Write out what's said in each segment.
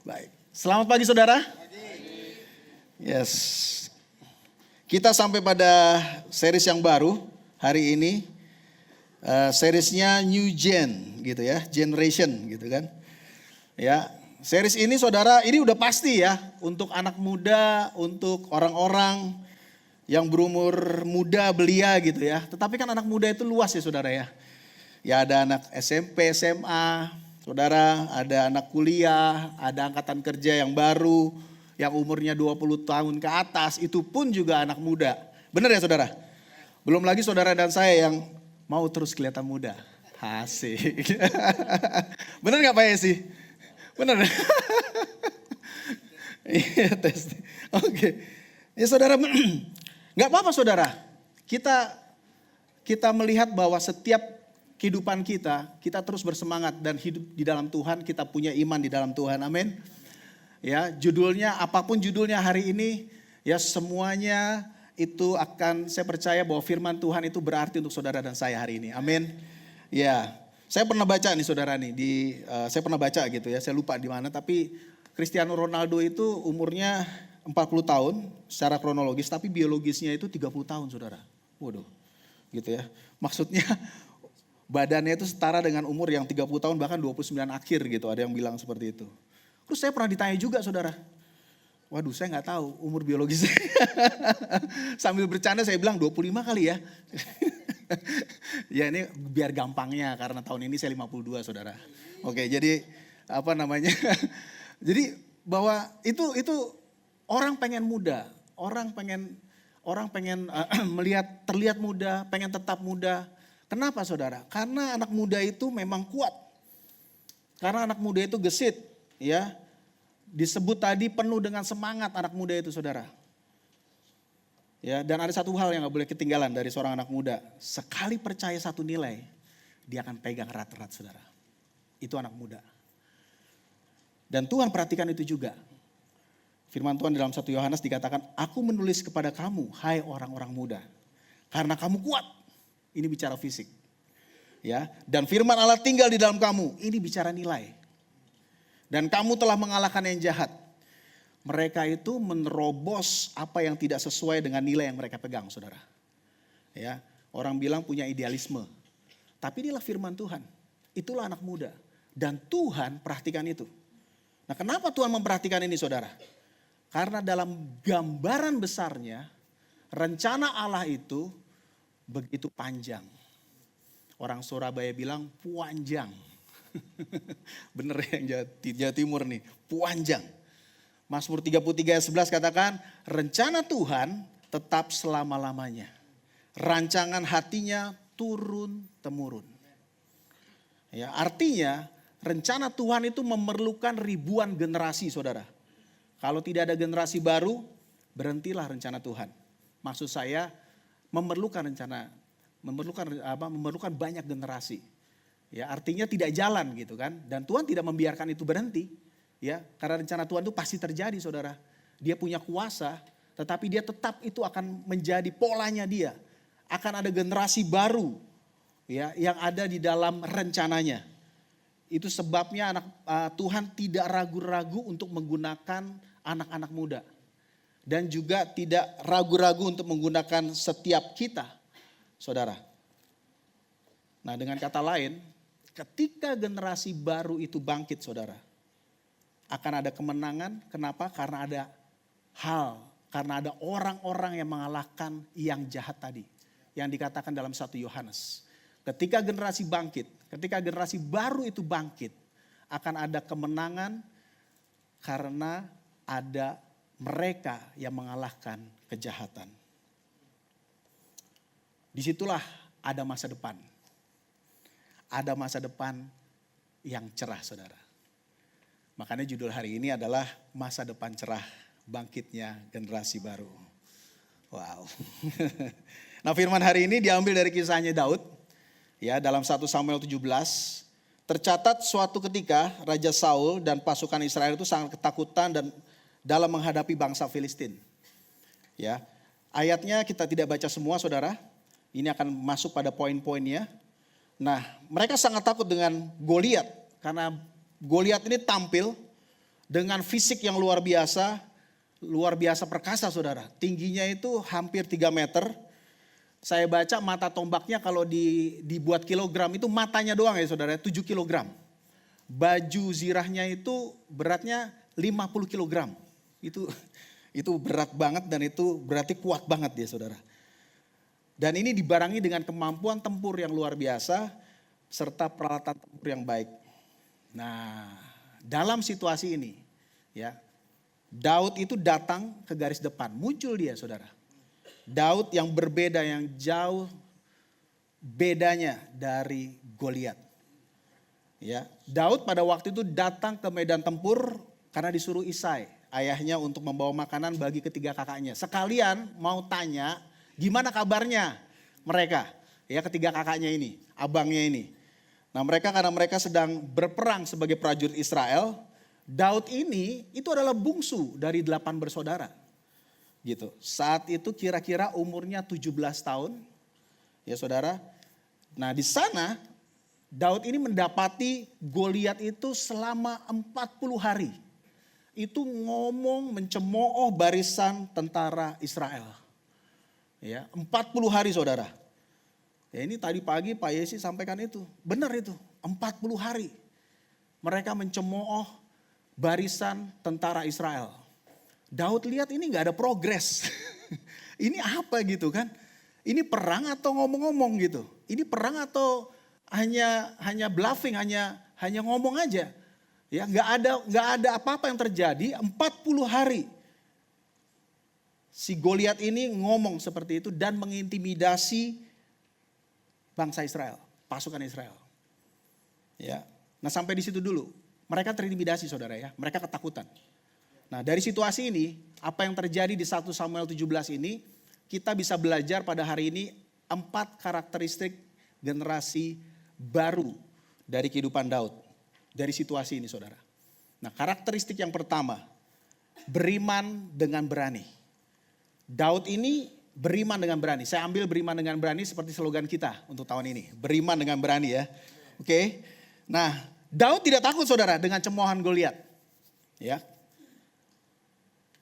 Baik. Selamat pagi saudara. Yes. Kita sampai pada series yang baru hari ini. Seriesnya New Gen gitu ya, Generation gitu kan. Ya, series ini saudara, ini udah pasti ya untuk anak muda, untuk orang-orang yang berumur muda belia gitu ya. Tetapi kan anak muda itu luas ya saudara ya. Ya ada anak SMP, SMA, saudara, ada anak kuliah, ada angkatan kerja yang baru, yang umurnya 20 tahun ke atas, itu pun juga anak muda. Benar ya saudara? Belum lagi saudara dan saya yang mau terus kelihatan muda. Asik. Benar gak Pak Yesi? Benar. Iya tes. Oke. Ya saudara, gak apa-apa saudara. Kita melihat bahwa setiap kehidupan kita terus bersemangat dan hidup di dalam Tuhan, kita punya iman di dalam Tuhan, amin. Ya, judulnya apapun judulnya hari ini, ya semuanya itu akan, saya percaya bahwa firman Tuhan itu berarti untuk saudara dan saya hari ini, amin. Ya, saya pernah baca nih saudara nih, saya pernah baca gitu ya, saya lupa di mana, tapi Cristiano Ronaldo itu umurnya 40 tahun secara kronologis, tapi biologisnya itu 30 tahun saudara. Waduh, gitu ya. Maksudnya badannya itu setara dengan umur yang 30 tahun bahkan 29 akhir gitu, ada yang bilang seperti itu. Terus saya pernah ditanya juga saudara, waduh saya gak tahu umur biologisnya. Sambil bercanda saya bilang 25 kali ya. Ya ini biar gampangnya karena tahun ini saya 52 saudara. Oke jadi apa namanya. Jadi bahwa itu orang pengen muda, orang pengen terlihat muda, pengen tetap muda. Kenapa saudara? Karena anak muda itu memang kuat. Karena anak muda itu gesit, ya. Disebut tadi penuh dengan semangat anak muda itu saudara. Ya, dan ada satu hal yang gak boleh ketinggalan dari seorang anak muda. Sekali percaya satu nilai, dia akan pegang erat-erat saudara. Itu anak muda. Dan Tuhan perhatikan itu juga. Firman Tuhan dalam 1 Yohanes dikatakan, aku menulis kepada kamu, hai orang-orang muda. Karena kamu kuat. Ini bicara fisik. Ya, dan firman Allah tinggal di dalam kamu. Ini bicara nilai. Dan kamu telah mengalahkan yang jahat. Mereka itu menerobos apa yang tidak sesuai dengan nilai yang mereka pegang, saudara. Ya, orang bilang punya idealisme. Tapi inilah firman Tuhan. Itulah anak muda. Dan Tuhan perhatikan itu. Nah, kenapa Tuhan memperhatikan ini, saudara? Karena dalam gambaran besarnya, rencana Allah itu begitu panjang. Orang Surabaya bilang puanjang. Bener yang Jawa Timur nih, puanjang. Mazmur 33 ayat 11 katakan, rencana Tuhan tetap selama-lamanya. Rancangan hatinya turun-temurun. Ya, artinya rencana Tuhan itu memerlukan ribuan generasi saudara. Kalau tidak ada generasi baru, berhentilah rencana Tuhan. Maksud saya memerlukan banyak generasi. Ya, artinya tidak jalan gitu kan. Dan Tuhan tidak membiarkan itu berhenti. Ya, karena rencana Tuhan itu pasti terjadi saudara. Dia punya kuasa, tetapi dia tetap itu akan menjadi polanya dia. Akan ada generasi baru ya yang ada di dalam rencananya. Itu sebabnya Tuhan tidak ragu-ragu untuk menggunakan anak-anak muda. Dan juga tidak ragu-ragu untuk menggunakan setiap kita, saudara. Nah dengan kata lain, ketika generasi baru itu bangkit saudara, akan ada kemenangan. Kenapa? Karena ada orang-orang yang mengalahkan yang jahat tadi. Yang dikatakan dalam 1 Yohanes. Ketika generasi bangkit, ketika generasi baru itu bangkit, akan ada kemenangan karena ada mereka yang mengalahkan kejahatan. Disitulah ada masa depan. Ada masa depan yang cerah saudara. Makanya judul hari ini adalah masa depan cerah, bangkitnya generasi baru. Wow. Nah firman hari ini diambil dari kisahnya Daud. Ya dalam 1 Samuel 17. Tercatat suatu ketika Raja Saul dan pasukan Israel itu sangat ketakutan dan dalam menghadapi bangsa Filistin. Ya, ayatnya kita tidak baca semua saudara. Ini akan masuk pada poin-poinnya. Nah, mereka sangat takut dengan Goliat karena Goliat ini tampil dengan fisik yang luar biasa perkasa saudara. Tingginya itu hampir 3 meter. Saya baca mata tombaknya kalau dibuat kilogram itu matanya doang ya saudara, 7 kilogram. Baju zirahnya itu beratnya 50 kilogram. Itu berat banget dan itu berarti kuat banget dia saudara. Dan ini dibarengi dengan kemampuan tempur yang luar biasa serta peralatan tempur yang baik. Nah, dalam situasi ini ya, Daud itu datang ke garis depan, muncul dia saudara. Daud yang berbeda, yang jauh bedanya dari Goliat. Ya, Daud pada waktu itu datang ke medan tempur karena disuruh Isai, ayahnya, untuk membawa makanan bagi ketiga kakaknya. Sekalian mau tanya gimana kabarnya mereka, ya ketiga kakaknya ini, abangnya ini. Nah karena mereka sedang berperang sebagai prajurit Israel, Daud ini itu adalah bungsu dari 8 bersaudara. Gitu. Saat itu kira-kira umurnya 17 tahun. Ya saudara. Nah di sana Daud ini mendapati Goliat itu selama 40 hari. Itu ngomong mencemooh barisan tentara Israel. Ya, 40 hari saudara. Ya ini tadi pagi Pak Yesi sampaikan itu. Benar itu, 40 hari. Mereka mencemooh barisan tentara Israel. Daud lihat ini gak ada progres. Ini apa gitu kan? Ini perang atau ngomong-ngomong gitu? Ini perang atau hanya bluffing, hanya ngomong aja? Ya nggak ada apa-apa yang terjadi 40 hari. Si Goliat ini ngomong seperti itu dan mengintimidasi bangsa Israel, pasukan Israel. Ya. Nah sampai di situ dulu. Mereka terintimidasi saudara ya, mereka ketakutan. Nah dari situasi ini, apa yang terjadi di 1 Samuel 17 ini, kita bisa belajar pada hari ini 4 karakteristik generasi baru dari kehidupan Daud. Dari situasi ini saudara. Nah karakteristik yang pertama, beriman dengan berani. Daud ini beriman dengan berani. Saya ambil beriman dengan berani seperti slogan kita untuk tahun ini. Beriman dengan berani ya. Oke. Nah, Daud tidak takut saudara dengan cemoohan Goliat. Ya.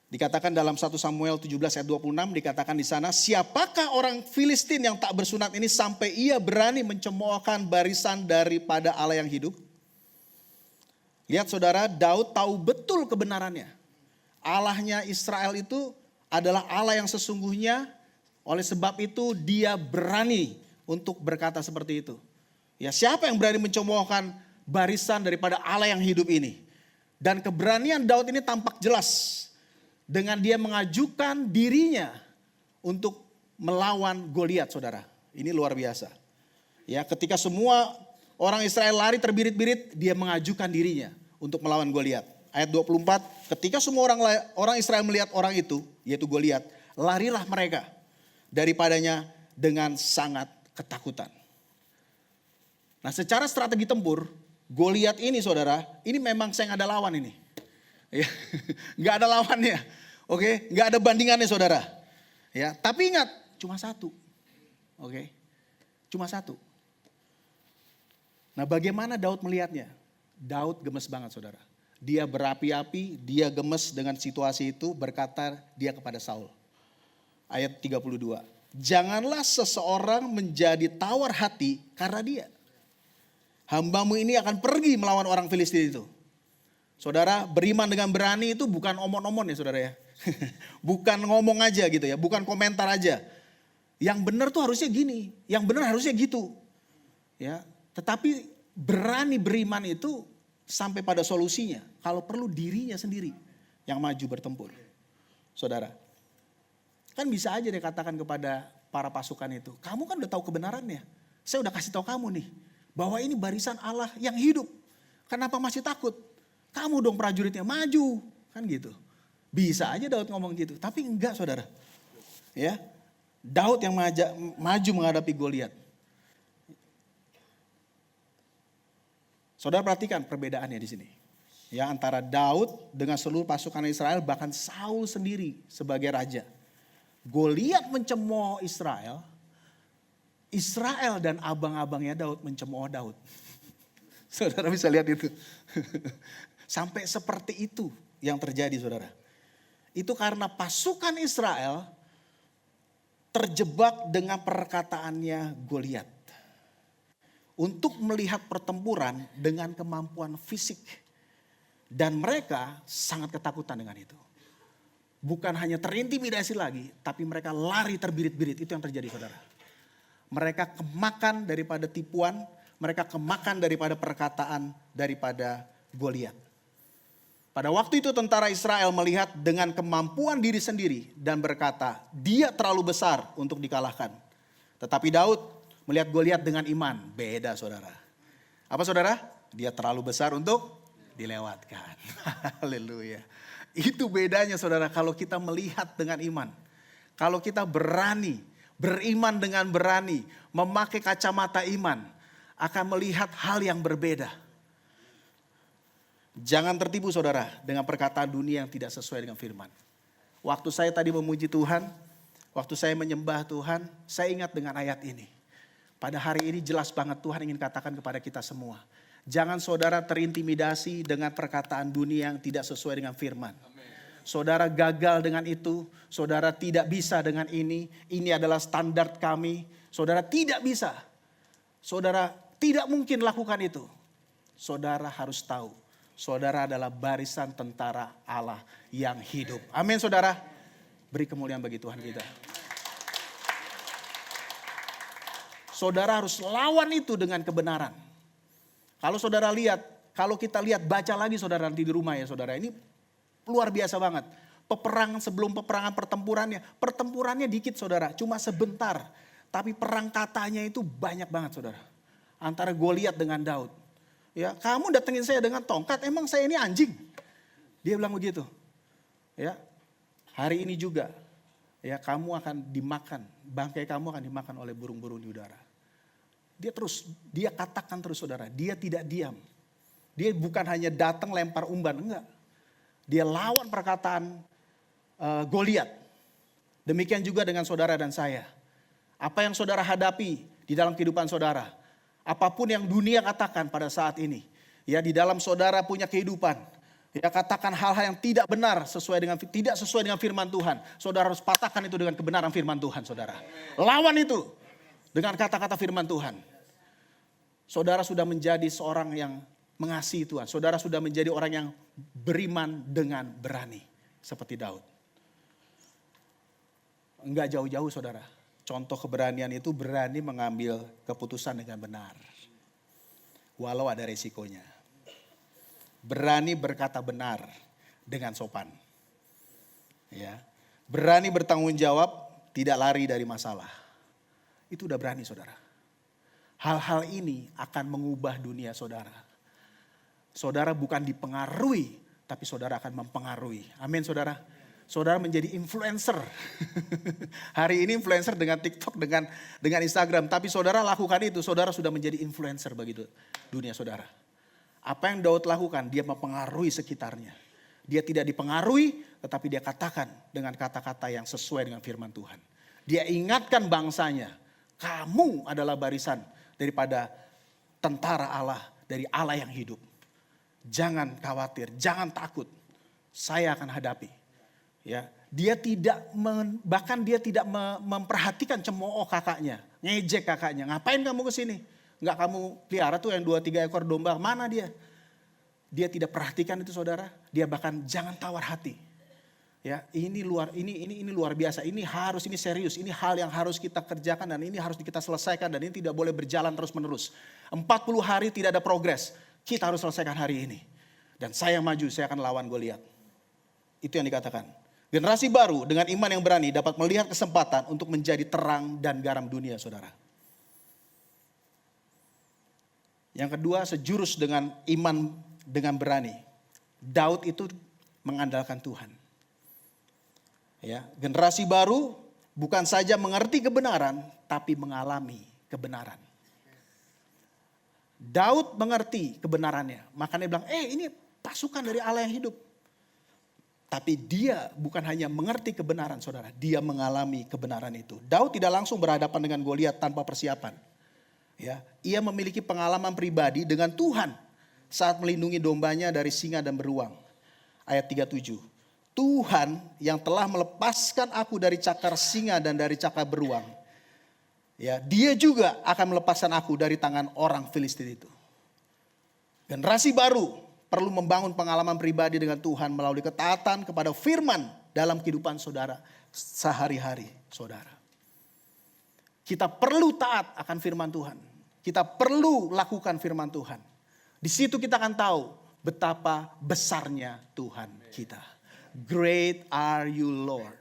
Dikatakan dalam 1 Samuel 17 ayat 26 dikatakan di sana, siapakah orang Filistin yang tak bersunat ini sampai ia berani mencemoohkan barisan daripada Allah yang hidup? Lihat saudara, Daud tahu betul kebenarannya. Allahnya Israel itu adalah Allah yang sesungguhnya, oleh sebab itu dia berani untuk berkata seperti itu. Ya, siapa yang berani mencemoohkan barisan daripada Allah yang hidup ini? Dan keberanian Daud ini tampak jelas dengan dia mengajukan dirinya untuk melawan Goliat, saudara. Ini luar biasa. Ya, ketika semua orang Israel lari terbirit-birit, dia mengajukan dirinya untuk melawan Goliat. Ayat 24, ketika semua orang Israel melihat orang itu, yaitu Goliat, larilah mereka daripadanya dengan sangat ketakutan. Nah secara strategi tempur, Goliat ini saudara, ini memang saya nggak ada lawan ini. Ya, nggak ada lawannya, oke, nggak ada bandingannya saudara. Ya, tapi ingat, cuma satu, oke, cuma satu. Nah bagaimana Daud melihatnya? Daud gemes banget saudara. Dia berapi-api, dia gemes dengan situasi itu, berkata dia kepada Saul. Ayat 32. Janganlah seseorang menjadi tawar hati karena dia. Hambamu ini akan pergi melawan orang Filistin itu. Saudara, beriman dengan berani itu bukan omong-omong ya saudara ya. Bukan ngomong aja gitu ya, bukan komentar aja. Yang benar tuh harusnya gini, yang benar harusnya gitu. Ya, tetapi berani beriman itu sampai pada solusinya. Kalau perlu dirinya sendiri yang maju bertempur. Saudara. Kan bisa aja dia katakan kepada para pasukan itu. Kamu kan udah tahu kebenarannya. Saya udah kasih tahu kamu nih. Bahwa ini barisan Allah yang hidup. Kenapa masih takut? Kamu dong prajuritnya maju. Kan gitu. Bisa aja Daud ngomong gitu. Tapi enggak saudara. Ya. Daud yang maju menghadapi Goliat. Saudara perhatikan perbedaannya di sini. Ya, antara Daud dengan seluruh pasukan Israel, bahkan Saul sendiri sebagai raja. Goliat mencemooh Israel. Israel dan abang-abangnya Daud mencemooh Daud. Saudara bisa lihat itu. Sampai seperti itu yang terjadi saudara. Itu karena pasukan Israel terjebak dengan perkataannya Goliat. Untuk melihat pertempuran dengan kemampuan fisik. Dan mereka sangat ketakutan dengan itu. Bukan hanya terintimidasi lagi, tapi mereka lari terbirit-birit. Itu yang terjadi saudara. Mereka kemakan daripada tipuan, mereka kemakan daripada perkataan daripada Goliat. Pada waktu itu tentara Israel melihat dengan kemampuan diri sendiri dan berkata, dia terlalu besar untuk dikalahkan. Tetapi Daud melihat Goliat dengan iman, beda saudara. Apa saudara? Dia terlalu besar untuk dilewatkan. Haleluya. Itu bedanya saudara kalau kita melihat dengan iman. Kalau kita berani, beriman dengan berani, memakai kacamata iman, akan melihat hal yang berbeda. Jangan tertipu saudara dengan perkataan dunia yang tidak sesuai dengan firman. Waktu saya tadi memuji Tuhan, waktu saya menyembah Tuhan, saya ingat dengan ayat ini. Pada hari ini jelas banget Tuhan ingin katakan kepada kita semua. Jangan saudara terintimidasi dengan perkataan dunia yang tidak sesuai dengan firman. Saudara gagal dengan itu, saudara tidak bisa dengan ini adalah standar kami. Saudara tidak bisa, saudara tidak mungkin lakukan itu. Saudara harus tahu, saudara adalah barisan tentara Allah yang hidup. Amin saudara, beri kemuliaan bagi Tuhan kita. Saudara harus lawan itu dengan kebenaran. Kalau saudara lihat, kalau kita lihat baca lagi saudara nanti di rumah ya saudara. Ini luar biasa banget. Peperangan sebelum peperangan pertempurannya dikit saudara. Cuma sebentar. Tapi perang katanya itu banyak banget saudara. Antara Goliat dengan Daud. Ya, kamu datengin saya dengan tongkat, emang saya ini anjing? Dia bilang begitu. Ya, hari ini juga. Ya, kamu akan dimakan. Bangkai kamu akan dimakan oleh burung-burung di udara. Dia katakan terus saudara, dia tidak diam. Dia bukan hanya datang lempar umban, enggak. Dia lawan perkataan Goliat. Demikian juga dengan saudara dan saya. Apa yang saudara hadapi di dalam kehidupan saudara. Apapun yang dunia katakan pada saat ini. Ya, di dalam saudara punya kehidupan. Ya, katakan hal-hal yang tidak benar tidak sesuai dengan firman Tuhan. Saudara harus patahkan itu dengan kebenaran firman Tuhan saudara. Lawan itu. Dengan kata-kata firman Tuhan. Saudara sudah menjadi seorang yang mengasihi Tuhan. Saudara sudah menjadi orang yang beriman dengan berani. Seperti Daud. Enggak jauh-jauh saudara. Contoh keberanian itu berani mengambil keputusan dengan benar. Walau ada resikonya. Berani berkata benar dengan sopan. Ya. Berani bertanggung jawab, tidak lari dari masalah. Itu udah berani saudara. Hal-hal ini akan mengubah dunia saudara. Saudara bukan dipengaruhi, tapi saudara akan mempengaruhi. Amin saudara. Saudara menjadi influencer. Hari ini influencer dengan TikTok, dengan Instagram. Tapi saudara lakukan itu, saudara sudah menjadi influencer bagi dunia saudara. Apa yang Daud lakukan, dia mempengaruhi sekitarnya. Dia tidak dipengaruhi, tetapi dia katakan dengan kata-kata yang sesuai dengan firman Tuhan. Dia ingatkan bangsanya. Kamu adalah barisan daripada tentara Allah, dari Allah yang hidup. Jangan khawatir, jangan takut. Saya akan hadapi. Ya, dia tidak memperhatikan cemooh kakaknya, ngejek kakaknya. Ngapain kamu ke sini? Enggak kamu pelihara tuh yang 2-3 ekor domba, mana dia? Dia tidak perhatikan itu saudara. Dia bahkan jangan tawar hati. Ya, ini luar biasa. Ini serius. Ini hal yang harus kita kerjakan dan ini harus kita selesaikan dan ini tidak boleh berjalan terus-menerus. 40 hari tidak ada progres. Kita harus selesaikan hari ini. Dan saya maju, saya akan lawan Goliat. Itu yang dikatakan. Generasi baru dengan iman yang berani dapat melihat kesempatan untuk menjadi terang dan garam dunia, saudara. Yang kedua, sejurus dengan iman dengan berani. Daud itu mengandalkan Tuhan. Ya, generasi baru bukan saja mengerti kebenaran, tapi mengalami kebenaran. Daud mengerti kebenarannya. Makanya dia bilang, ini pasukan dari Allah yang hidup. Tapi dia bukan hanya mengerti kebenaran saudara. Dia mengalami kebenaran itu. Daud tidak langsung berhadapan dengan Goliat tanpa persiapan. Ya, ia memiliki pengalaman pribadi dengan Tuhan. saat melindungi dombanya dari singa dan beruang. Ayat 37. Tuhan yang telah melepaskan aku dari cakar singa dan dari cakar beruang. Ya, dia juga akan melepaskan aku dari tangan orang Filistin itu. Generasi baru perlu membangun pengalaman pribadi dengan Tuhan melalui ketaatan kepada firman dalam kehidupan saudara sehari-hari, saudara. Kita perlu taat akan firman Tuhan. Kita perlu lakukan firman Tuhan. Di situ kita akan tahu betapa besarnya Tuhan kita. Great are you Lord.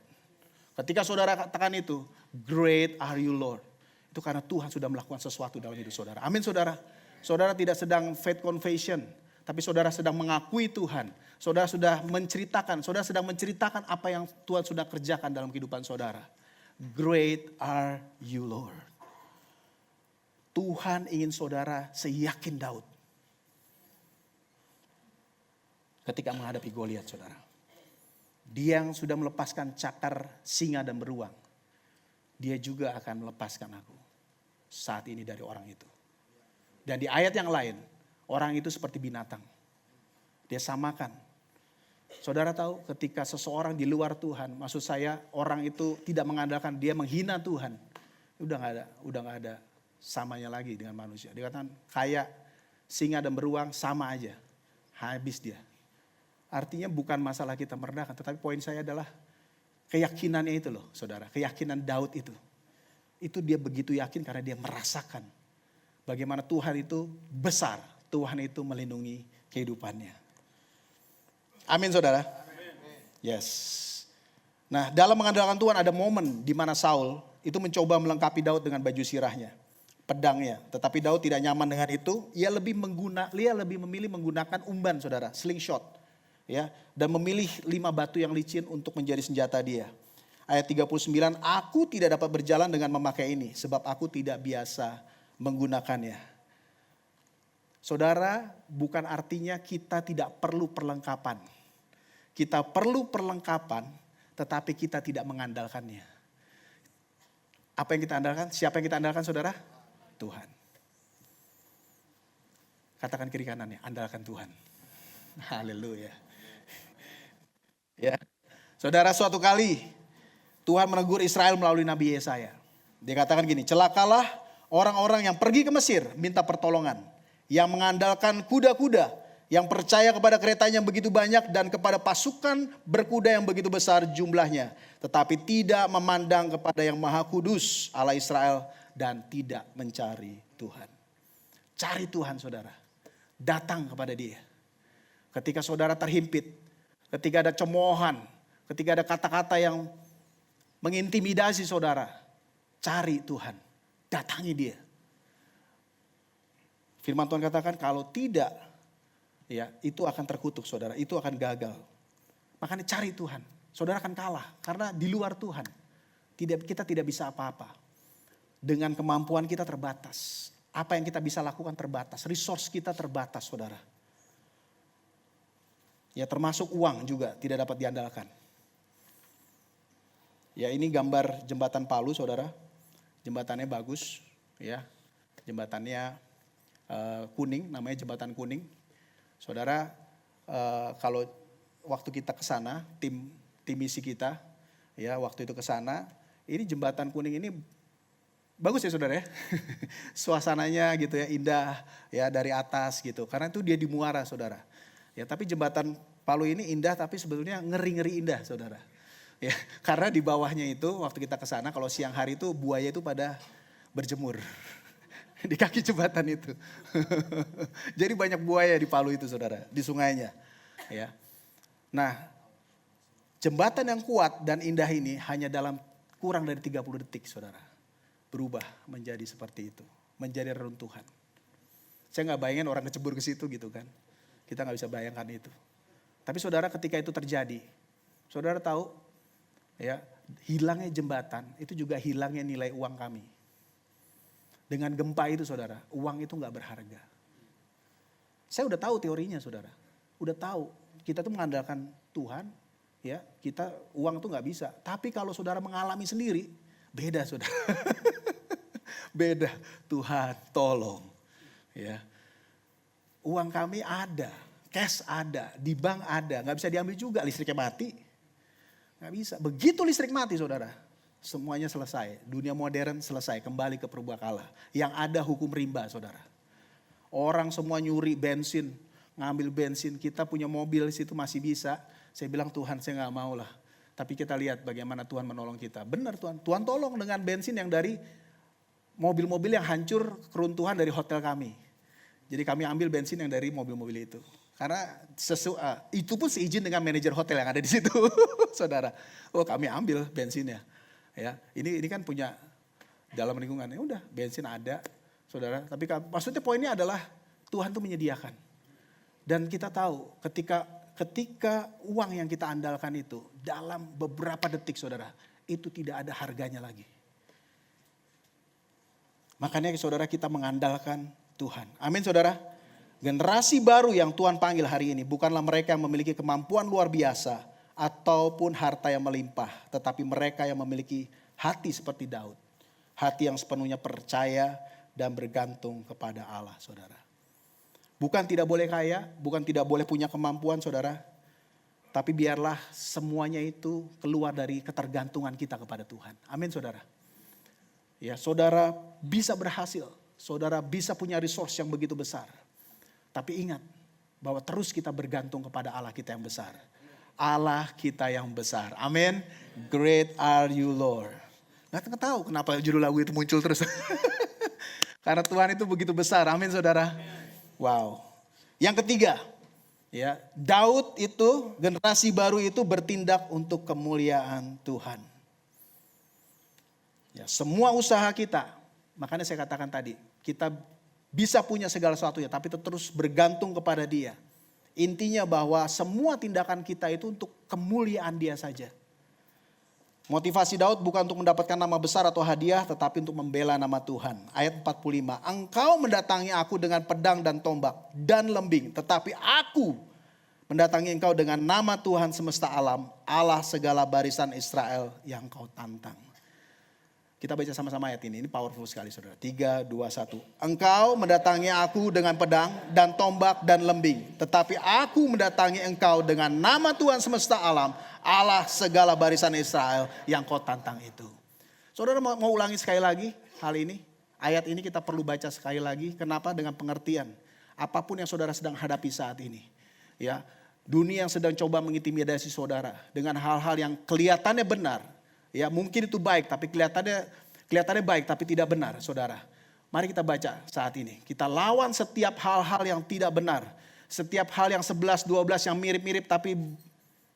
Ketika saudara katakan itu, great are you Lord. Itu karena Tuhan sudah melakukan sesuatu dalam hidup saudara. Amin saudara. Saudara tidak sedang faith confession. Tapi saudara sedang mengakui Tuhan. Saudara sudah menceritakan. Saudara sedang menceritakan apa yang Tuhan sudah kerjakan dalam kehidupan saudara. Great are you Lord. Tuhan ingin saudara seyakin Daud. Ketika menghadapi Goliat saudara. Dia yang sudah melepaskan cakar singa dan beruang. Dia juga akan melepaskan aku saat ini dari orang itu. Dan di ayat yang lain, orang itu seperti binatang. Dia samakan. Saudara tahu ketika seseorang di luar Tuhan, maksud saya orang itu tidak mengandalkan, dia menghina Tuhan. Udah gak ada samanya lagi dengan manusia. Dia katakan kayak singa dan beruang sama aja. Habis dia. Artinya bukan masalah kita merendahkan, tetapi poin saya adalah keyakinannya itu loh saudara. Keyakinan Daud itu. Itu dia begitu yakin karena dia merasakan bagaimana Tuhan itu besar. Tuhan itu melindungi kehidupannya. Amin saudara. Yes. Nah dalam mengandalkan Tuhan ada momen di mana Saul itu mencoba melengkapi Daud dengan baju sirahnya. Pedangnya. Tetapi Daud tidak nyaman dengan itu. Ia lebih memilih menggunakan umban saudara. Slingshot. Ya, dan memilih 5 batu yang licin untuk menjadi senjata dia. Ayat 39, aku tidak dapat berjalan dengan memakai ini. Sebab aku tidak biasa menggunakannya. Saudara, bukan artinya kita tidak perlu perlengkapan. Kita perlu perlengkapan, tetapi kita tidak mengandalkannya. Apa yang kita andalkan? Siapa yang kita andalkan saudara? Tuhan. Katakan kiri kanannya, andalkan Tuhan. Haleluya. Ya, saudara suatu kali Tuhan menegur Israel melalui Nabi Yesaya. Dia katakan gini, celakalah orang-orang yang pergi ke Mesir minta pertolongan. Yang mengandalkan kuda-kuda, yang percaya kepada keretanya yang begitu banyak dan kepada pasukan berkuda yang begitu besar jumlahnya. Tetapi tidak memandang kepada yang Maha Kudus Allah Israel dan tidak mencari Tuhan. Cari Tuhan saudara, datang kepada dia. Ketika saudara terhimpit, ketika ada cemoohan, ketika ada kata-kata yang mengintimidasi saudara, cari Tuhan, datangi dia. Firman Tuhan katakan kalau tidak, ya itu akan terkutuk saudara, itu akan gagal. Makanya cari Tuhan, saudara akan kalah karena di luar Tuhan kita tidak bisa apa-apa. Dengan kemampuan kita terbatas, apa yang kita bisa lakukan terbatas, resource kita terbatas saudara. Ya termasuk uang juga tidak dapat diandalkan. Ya ini gambar jembatan Palu saudara. Jembatannya bagus. Ya jembatannya kuning, namanya jembatan kuning. Saudara kalau waktu kita ke sana, tim misi kita. Ya waktu itu ke sana. Ini jembatan kuning ini bagus ya saudara ya. Suasananya gitu ya indah ya dari atas gitu. Karena itu dia di muara saudara. Ya, tapi jembatan Palu ini indah tapi sebetulnya ngeri-ngeri indah saudara. Ya, karena di bawahnya itu waktu kita ke sana kalau siang hari itu buaya itu pada berjemur. Di kaki jembatan itu. Jadi banyak buaya di Palu itu saudara, di sungainya. Ya. Nah, jembatan yang kuat dan indah ini hanya dalam kurang dari 30 detik saudara. Berubah menjadi seperti itu. Menjadi reruntuhan. Saya gak bayangin orang kecebur ke situ gitu kan. Kita gak bisa bayangkan itu. Tapi saudara ketika itu terjadi, saudara tahu ya hilangnya jembatan itu juga hilangnya nilai uang kami. Dengan gempa itu saudara, uang itu gak berharga. Saya udah tahu teorinya saudara. Udah tahu, kita tuh mengandalkan Tuhan, ya kita uang tuh gak bisa. Tapi kalau saudara mengalami sendiri, beda saudara. Beda, Tuhan tolong. Ya. Uang kami ada, cash ada, di bank ada. Gak bisa diambil juga, listriknya mati. Gak bisa. Begitu listrik mati saudara, semuanya selesai. Dunia modern selesai, kembali ke perbakala. Yang ada hukum rimba saudara. Orang semua nyuri bensin, ngambil bensin. Kita punya mobil di situ masih bisa. Saya bilang Tuhan saya gak mau lah. Tapi kita lihat bagaimana Tuhan menolong kita. Benar Tuhan, Tuhan tolong dengan bensin yang dari mobil-mobil yang hancur keruntuhan dari hotel kami. Jadi kami ambil bensin yang dari mobil-mobil itu. Karena itu pun seizin dengan manajer hotel yang ada di situ, saudara. Oh kami ambil bensinnya. Ya, ini kan punya dalam lingkungan. Ya udah, bensin ada, saudara. Tapi maksudnya poinnya adalah Tuhan tuh menyediakan. Dan kita tahu ketika uang yang kita andalkan itu dalam beberapa detik, saudara, itu tidak ada harganya lagi. Makanya saudara kita mengandalkan Tuhan. Amin saudara. Generasi baru yang Tuhan panggil hari ini bukanlah mereka yang memiliki kemampuan luar biasa ataupun harta yang melimpah. Tetapi mereka yang memiliki hati seperti Daud. Hati yang sepenuhnya percaya dan bergantung kepada Allah saudara. Bukan tidak boleh kaya, bukan tidak boleh punya kemampuan saudara. Tapi biarlah semuanya itu keluar dari ketergantungan kita kepada Tuhan. Amin saudara. Ya saudara bisa berhasil. Saudara bisa punya resource yang begitu besar. Tapi ingat bahwa terus kita bergantung kepada Allah kita yang besar. Allah kita yang besar. Amin. Great are you Lord. Nggak tahu kenapa judul lagu itu muncul terus. Karena Tuhan itu begitu besar. Amin saudara. Wow. Yang ketiga. Ya, Daud itu generasi baru itu bertindak untuk kemuliaan Tuhan. Ya, semua usaha kita. Makanya saya katakan tadi, kita bisa punya segala sesuatu ya, tapi terus bergantung kepada Dia. Intinya bahwa semua tindakan kita itu untuk kemuliaan Dia saja. Motivasi Daud bukan untuk mendapatkan nama besar atau hadiah, tetapi untuk membela nama Tuhan. Ayat 45, engkau mendatangi aku dengan pedang dan tombak dan lembing, tetapi aku mendatangi engkau dengan nama Tuhan semesta alam, Allah segala barisan Israel yang kau tantang. Kita baca sama-sama ayat ini powerful sekali saudara. 3, 2, 1. Engkau mendatangi aku dengan pedang dan tombak dan lembing. Tetapi aku mendatangi engkau dengan nama Tuhan semesta alam. Allah segala barisan Israel yang kau tantang itu. Saudara mau ulangi sekali lagi hal ini. Ayat ini kita perlu baca sekali lagi. Kenapa? Dengan pengertian. Apapun yang saudara sedang hadapi saat ini. Ya, dunia yang sedang coba mengintimidasi saudara. Dengan hal-hal yang kelihatannya benar. Ya mungkin itu baik tapi kelihatannya baik tapi tidak benar saudara. Mari kita baca saat ini. Kita lawan setiap hal-hal yang tidak benar. Setiap hal yang 11, 12 yang mirip-mirip tapi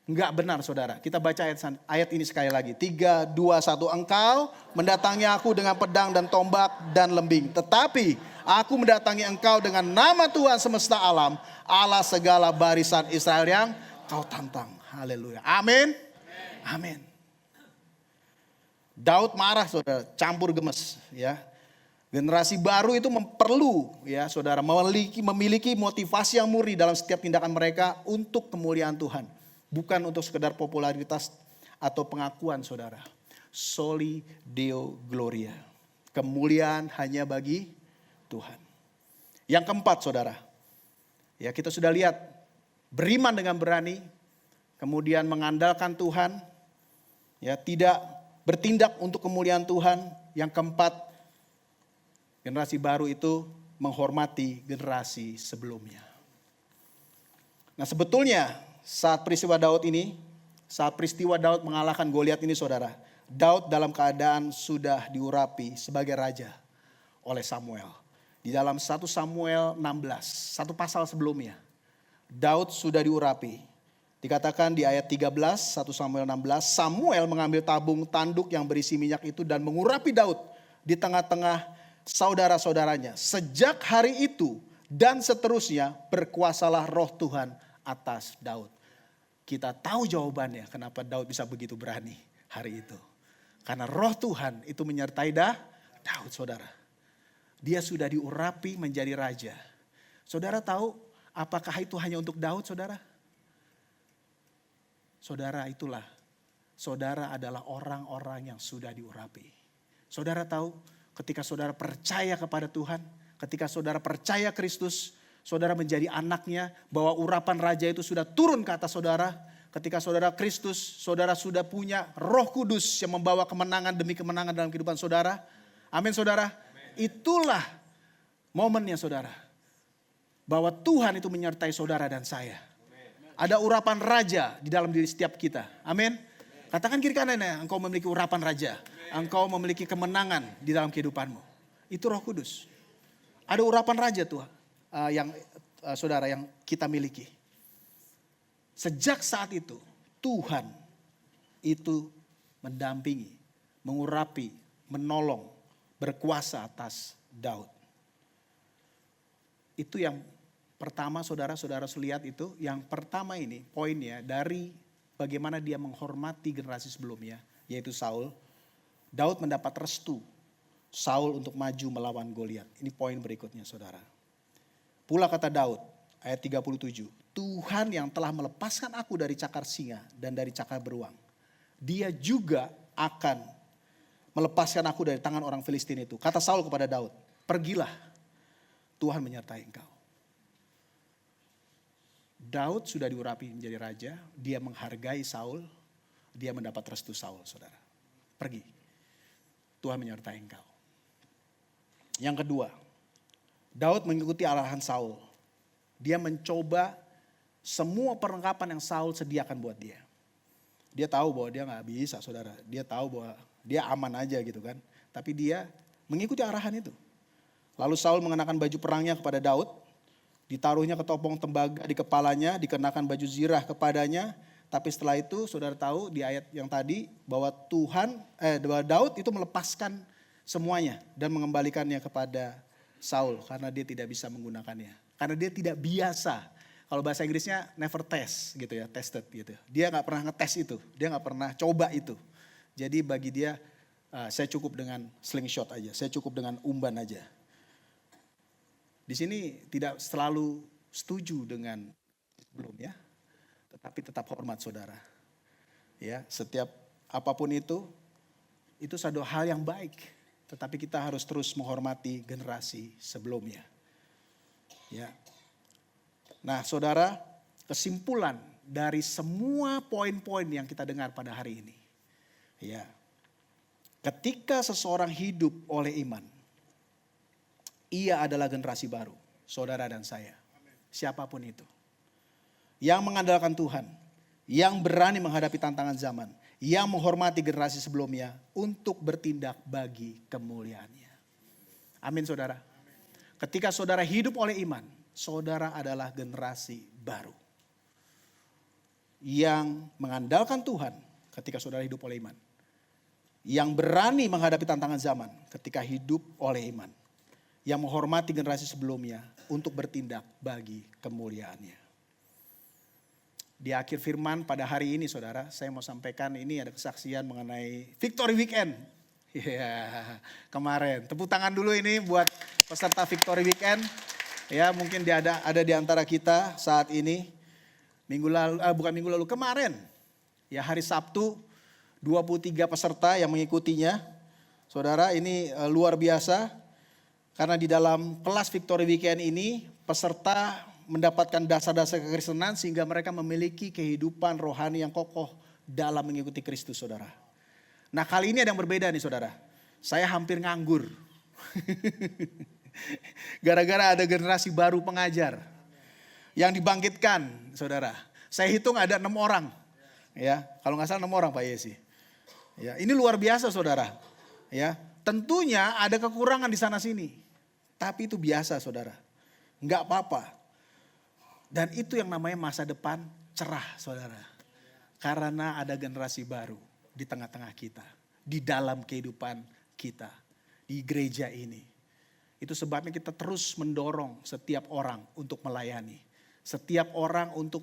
enggak benar saudara. Kita baca ayat ini sekali lagi. 3, 2, 1. Engkau mendatangi aku dengan pedang dan tombak dan lembing. Tetapi aku mendatangi engkau dengan nama Tuhan semesta alam. Allah segala barisan Israel yang kau tantang. Haleluya. Amin. Amin. Daud marah saudara, campur gemes ya. Generasi baru itu perlu ya saudara memiliki motivasi yang murni dalam setiap tindakan mereka untuk kemuliaan Tuhan. Bukan untuk sekedar popularitas atau pengakuan saudara. Soli Deo Gloria. Kemuliaan hanya bagi Tuhan. Yang keempat saudara. Ya kita sudah lihat beriman dengan berani. Kemudian mengandalkan Tuhan. Ya tidak bertindak untuk kemuliaan Tuhan. Yang keempat, generasi baru itu menghormati generasi sebelumnya. Nah sebetulnya saat peristiwa Daud mengalahkan Goliat ini saudara. Daud dalam keadaan sudah diurapi sebagai raja oleh Samuel. Di dalam 1 Samuel 16, satu pasal sebelumnya. Daud sudah diurapi. Dikatakan di ayat 13, 1 Samuel 16, Samuel mengambil tabung tanduk yang berisi minyak itu dan mengurapi Daud di tengah-tengah saudara-saudaranya. Sejak hari itu dan seterusnya berkuasalah roh Tuhan atas Daud. Kita tahu jawabannya kenapa Daud bisa begitu berani hari itu. Karena roh Tuhan itu menyertai Daud saudara. Dia sudah diurapi menjadi raja. Saudara tahu apakah itu hanya untuk Daud saudara? Saudara itulah, saudara adalah orang-orang yang sudah diurapi. Saudara tahu ketika saudara percaya kepada Tuhan, ketika saudara percaya Kristus, saudara menjadi anaknya, bahwa urapan raja itu sudah turun ke atas saudara. Ketika saudara Kristus, saudara sudah punya Roh Kudus yang membawa kemenangan demi kemenangan dalam kehidupan saudara. Amin saudara. Itulah momennya saudara. Bahwa Tuhan itu menyertai saudara dan saya. Ada urapan raja di dalam diri setiap kita. Amin. Katakan kiri kanannya, engkau memiliki urapan raja. Engkau memiliki kemenangan di dalam kehidupanmu. Itu Roh Kudus. Ada urapan raja Tuhan saudara yang kita miliki. Sejak saat itu Tuhan itu mendampingi, mengurapi, menolong, berkuasa atas Daud. Itu yang pertama saudara-saudara lihat itu. Yang pertama ini poinnya dari bagaimana dia menghormati generasi sebelumnya, yaitu Saul. Daud mendapat restu Saul untuk maju melawan Goliat. Ini poin berikutnya saudara. Pula kata Daud ayat 37. Tuhan yang telah melepaskan aku dari cakar singa dan dari cakar beruang. Dia juga akan melepaskan aku dari tangan orang Filistin itu. Kata Saul kepada Daud, pergilah, Tuhan menyertai engkau. Daud sudah diurapi menjadi raja, dia menghargai Saul, dia mendapat restu Saul saudara. Pergi. Tuhan menyertai engkau. Yang kedua, Daud mengikuti arahan Saul. Dia mencoba semua perlengkapan yang Saul sediakan buat dia. Dia tahu bahwa dia gak bisa saudara. Dia tahu bahwa dia aman aja gitu kan. Tapi dia mengikuti arahan itu. Lalu Saul mengenakan baju perangnya kepada Daud. Ditaruhnya ketopong tembaga di kepalanya. Dikenakan baju zirah kepadanya. Tapi setelah itu saudara tahu di ayat yang tadi bahwa bahwa Daud itu melepaskan semuanya dan mengembalikannya kepada Saul karena dia tidak bisa menggunakannya. Karena dia tidak biasa. Kalau bahasa Inggrisnya never test gitu ya, tested gitu. Dia gak pernah ngetes itu, dia gak pernah coba itu. Jadi bagi dia saya cukup dengan slingshot aja, saya cukup dengan umban aja. Di sini tidak selalu setuju dengan sebelumnya. Tetapi tetap hormat saudara. Ya, setiap apapun itu satu hal yang baik. Tetapi kita harus terus menghormati generasi sebelumnya. Ya. Nah, saudara, kesimpulan dari semua poin-poin yang kita dengar pada hari ini. Ya. Ketika seseorang hidup oleh iman, ia adalah generasi baru, saudara dan saya. Siapapun itu. Yang mengandalkan Tuhan, yang berani menghadapi tantangan zaman, yang menghormati generasi sebelumnya untuk bertindak bagi kemuliaannya. Amin saudara. Ketika saudara hidup oleh iman, saudara adalah generasi baru. Yang mengandalkan Tuhan ketika saudara hidup oleh iman. Yang berani menghadapi tantangan zaman ketika hidup oleh iman. Yang menghormati generasi sebelumnya untuk bertindak bagi kemuliaannya. Di akhir firman pada hari ini saudara, saya mau sampaikan ini ada kesaksian mengenai Victory Weekend. Ya, kemarin. Tepuk tangan dulu ini buat peserta Victory Weekend. Ya, mungkin dia ada di antara kita saat ini. Kemarin. Ya, hari Sabtu 23 peserta yang mengikutinya. Saudara, ini luar biasa. Karena di dalam kelas Victory Weekend ini peserta mendapatkan dasar-dasar kekristenan sehingga mereka memiliki kehidupan rohani yang kokoh dalam mengikuti Kristus saudara. Nah kali ini ada yang berbeda nih saudara. Saya hampir nganggur. Gara-gara ada generasi baru pengajar. Yang dibangkitkan saudara. Saya hitung ada 6 orang. Ya, kalau gak salah 6 orang Pak Yesi. Ya, ini luar biasa saudara. Ya, tentunya ada kekurangan di sana sini. Tapi itu biasa saudara. Gak apa-apa. Dan itu yang namanya masa depan cerah saudara. Karena ada generasi baru di tengah-tengah kita. Di dalam kehidupan kita. Di gereja ini. Itu sebabnya kita terus mendorong setiap orang untuk melayani. Setiap orang untuk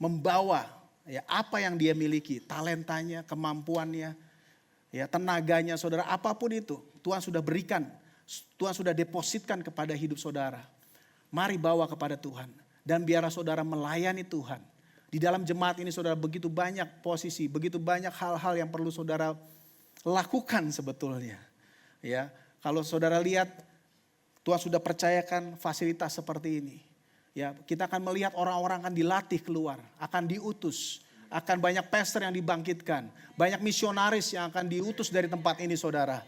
membawa ya, apa yang dia miliki. Talentanya, kemampuannya, ya, tenaganya saudara. Apapun itu Tuhan sudah berikan. Tuhan sudah depositkan kepada hidup saudara. Mari bawa kepada Tuhan. Dan biarlah saudara melayani Tuhan. Di dalam jemaat ini saudara begitu banyak posisi, begitu banyak hal-hal yang perlu saudara lakukan sebetulnya. Ya, kalau saudara lihat Tuhan sudah percayakan fasilitas seperti ini. Ya, kita akan melihat orang-orang akan dilatih keluar, akan diutus, akan banyak pastor yang dibangkitkan, banyak misionaris yang akan diutus dari tempat ini, saudara.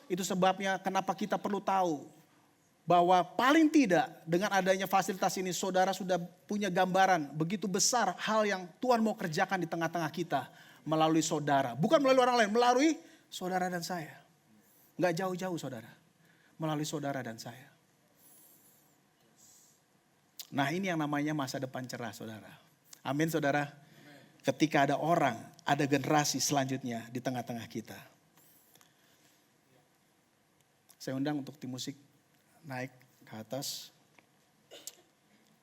Itu sebabnya kenapa kita perlu tahu bahwa paling tidak dengan adanya fasilitas ini, saudara sudah punya gambaran begitu besar hal yang Tuhan mau kerjakan di tengah-tengah kita melalui saudara. Bukan melalui orang lain, melalui saudara dan saya. Nggak jauh-jauh, saudara. Melalui saudara dan saya. Nah, ini yang namanya masa depan cerah, saudara. Amin, saudara. Ketika ada orang, ada generasi selanjutnya di tengah-tengah kita. Saya undang untuk tim musik naik ke atas.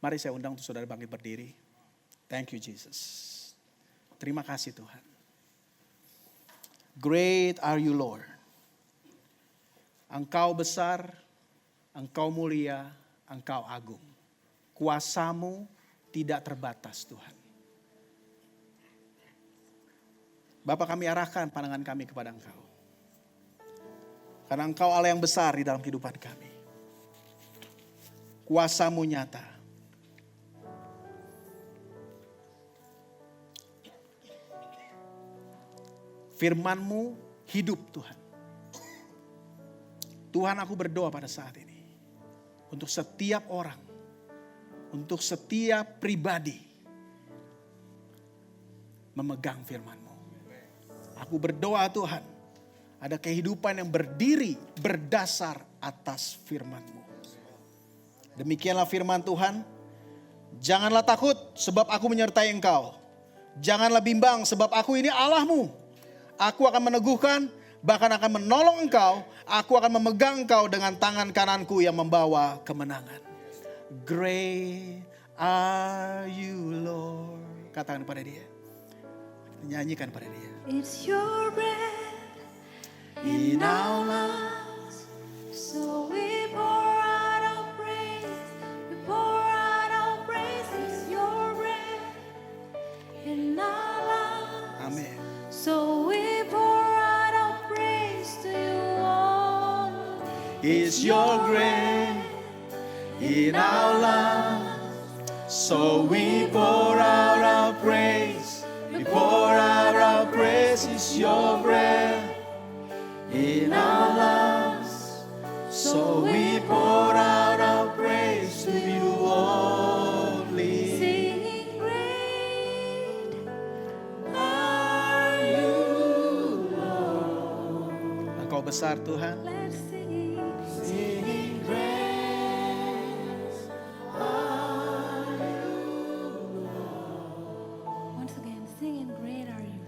Mari saya undang untuk saudara bangkit berdiri. Thank you, Jesus. Terima kasih, Tuhan. Great are you, Lord. Engkau besar, Engkau mulia, Engkau agung. Kuasamu tidak terbatas, Tuhan. Bapa, kami arahkan pandangan kami kepada Engkau. Karena Engkau Allah yang besar di dalam kehidupan kami. Kuasamu nyata. Firman-Mu hidup, Tuhan. Tuhan, aku berdoa pada saat ini. Untuk setiap orang. Untuk setiap pribadi memegang firman-Mu. Aku berdoa, Tuhan, ada kehidupan yang berdiri berdasar atas firman-Mu. Demikianlah firman Tuhan. Janganlah takut sebab aku menyertai engkau. Janganlah bimbang sebab aku ini Allahmu. Aku akan meneguhkan, bahkan akan menolong engkau. Aku akan memegang engkau dengan tangan kananku yang membawa kemenangan. Great are you, Lord. Katakan pada dia. Nyanyikan pada dia. It's your breath in our lungs, so we pour out our praise. We pour out our praise. It's your breath in our lungs. Amin. So we pour out our praise to you all. It's your grace in our lungs, so we pour out our praise. We pour out our praise. It's your breath in our lungs, so we pour out our praise to you only. Singing great are you, Lord. Engkau besar, Tuhan. Let's sing. Singing Once again, singing great are you.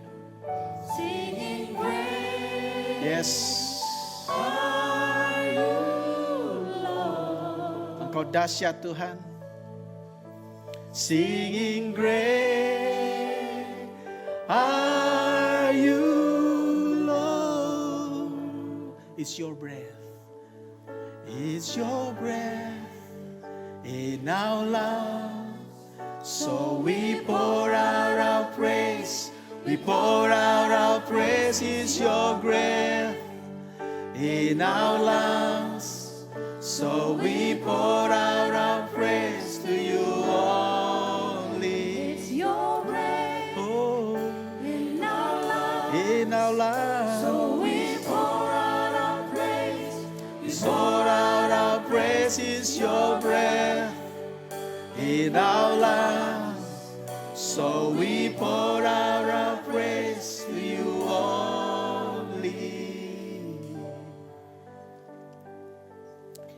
Singing great yes. are you, Lord. Engkau dahsyat, Tuhan. Singing great are you, Lord. It's your breath. It's your breath in our lungs. So we pour out our praise. We pour out our praise. It's your breath in our lungs. So we pour out our praise to you only. It's your breath Oh, in our lungs. in our lives. So we pour out our praise. We pour out our praise. It's your breath in our lives. So we pour out our praise to you only.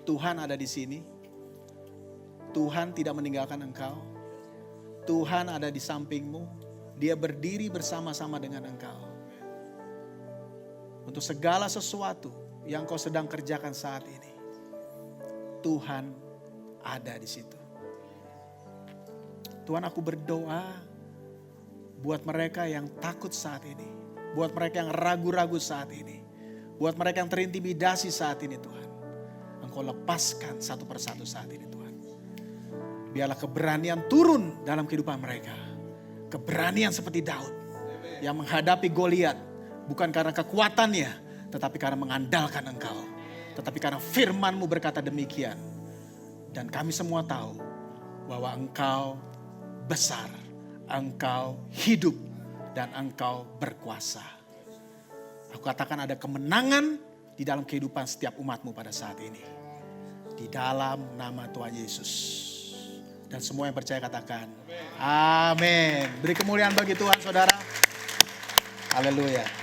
Tuhan ada di sini. Tuhan tidak meninggalkan engkau. Tuhan ada di sampingmu. Dia berdiri bersama-sama dengan engkau. Untuk segala sesuatu yang kau sedang kerjakan saat ini. Tuhan ada di situ. Tuhan, aku berdoa buat mereka yang takut saat ini. Buat mereka yang ragu-ragu saat ini. Buat mereka yang terintimidasi saat ini, Tuhan. Engkau lepaskan satu persatu saat ini, Tuhan. Biarlah keberanian turun dalam kehidupan mereka. Keberanian seperti Daud yang menghadapi Goliat. Bukan karena kekuatannya, tetapi karena mengandalkan Engkau. Tetapi karena firman-Mu berkata demikian. Dan kami semua tahu bahwa Engkau besar, Engkau hidup, dan Engkau berkuasa. Aku katakan ada kemenangan di dalam kehidupan setiap umat-Mu pada saat ini. Di dalam nama Tuhan Yesus. Dan semua yang percaya katakan, amin. Beri kemuliaan bagi Tuhan, saudara. Haleluya.